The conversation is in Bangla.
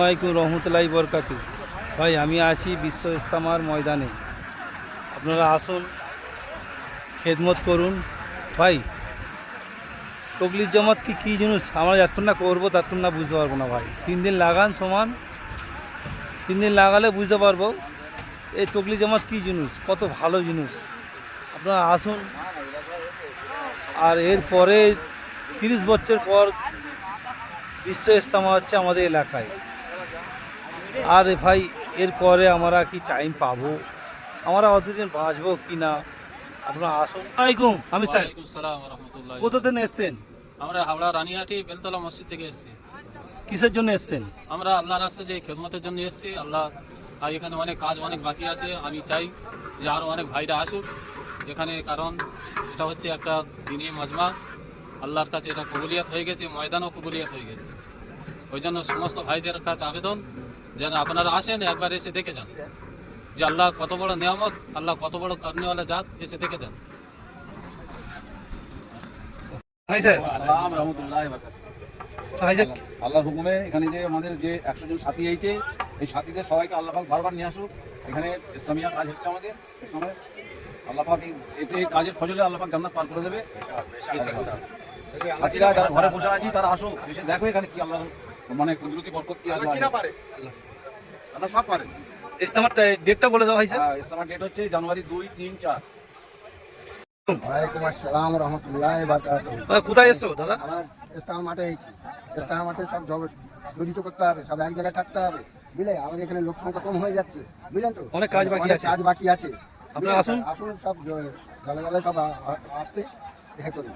আলাইকুম রহমতুল্লাহি বরকাতু। ভাই আমি আছি বিশ্ব ইস্তেমার ময়দানে, আপনারা আসুন, খেদমত করুন। ভাই তকলিফ জামাত কি জিনিস আমরা যতক্ষণ না করবো ততক্ষণ না বুঝতে পারবো না ভাই। 3 দিন লাগান সমান, 3 দিন লাগালে বুঝতে পারবো এই তকলিফ জামাত কী জিনিস, কত ভালো জিনিস। আপনারা আসুন। আর এরপরে 30 বছর পর বিশ্ব ইস্তেমা হচ্ছে আমাদের এলাকায়। আর ভাই এরপরে আমরা কি টাইম পাবো, আমরা অতদিন বাঁচবো কি না, আপনারা আসুন। আলাইকুম, আমি স্যার কোথা থেকে এসছেন? আমরা হাওড়া রানিহাটি বেলতলা মসজিদ থেকে এসেছি। কিসের জন্য এসছেন? আমরা আল্লাহর রাস্তায় যে খেদমতের জন্য এসেছি। আল্লাহ আর এখানে অনেক কাজ অনেক বাকি আছে। আমি চাই যে আরও অনেক ভাইরা আসুক এখানে, কারণ এটা হচ্ছে একটা দিনী মজমা। আল্লাহর কাছে এটা কবুলিয়াত হয়ে গেছে, ময়দানও কবুলিয়াত হয়ে গেছে। ওই জন্য সমস্ত ভাইদের কাছে আবেদন যেন আপনারা আসেন, একবার এসে দেখে যান যে আল্লাহ কত বড় নিয়ামত, আল্লাহ কত বড় করনেওয়ালা জাত, এসে দেখে যান। আল্লাহর হুকুমে এখানে যে আমাদের যে 100 জন সাথী হয়েছে, এই সাথীদের সবাইকে আল্লাহ পাক বারবার নিয়ে আসুক। এখানে ইসলামিয়া কাজ হচ্ছে আমাদের ইসলামে। আল্লাহ পাক এই কাজের ফজলে আল্লাহ পাক জান্নাত পার করে দেবে। সাথীরা যারা ঘরে বসে আছি তারা আসুক, এসে দেখো এখানে কি আল্লাহ মানে কুদরতি বরকত কি আছে। আল্লাহ সব পারে। ইস্তেমার ডেটটা বলে দাও ভাই স্যার। ইসলামের ডেট হচ্ছে জানুয়ারি 2, 3, 4। ওয়ালাইকুম আসসালাম রহমতুল্লাহ বারাকাতুহু। কোথায় এসছো দাদা? আমার ইস্তেমা মাঠে হয়েছি। ইস্তেমা মাঠে সব জড়িত করতে হবে, সব এক জায়গায় থাকতে হবে, বুঝলে। আমাদের এখানে লোক সংখ্যা কম হয়ে যাচ্ছে, বুঝলেন তো। অনেক কাজ বাকি আছে। কাজ বাকি আছে। আপনারা আসুন। আসুন, সব জলে সব আসতে দেখা করুন।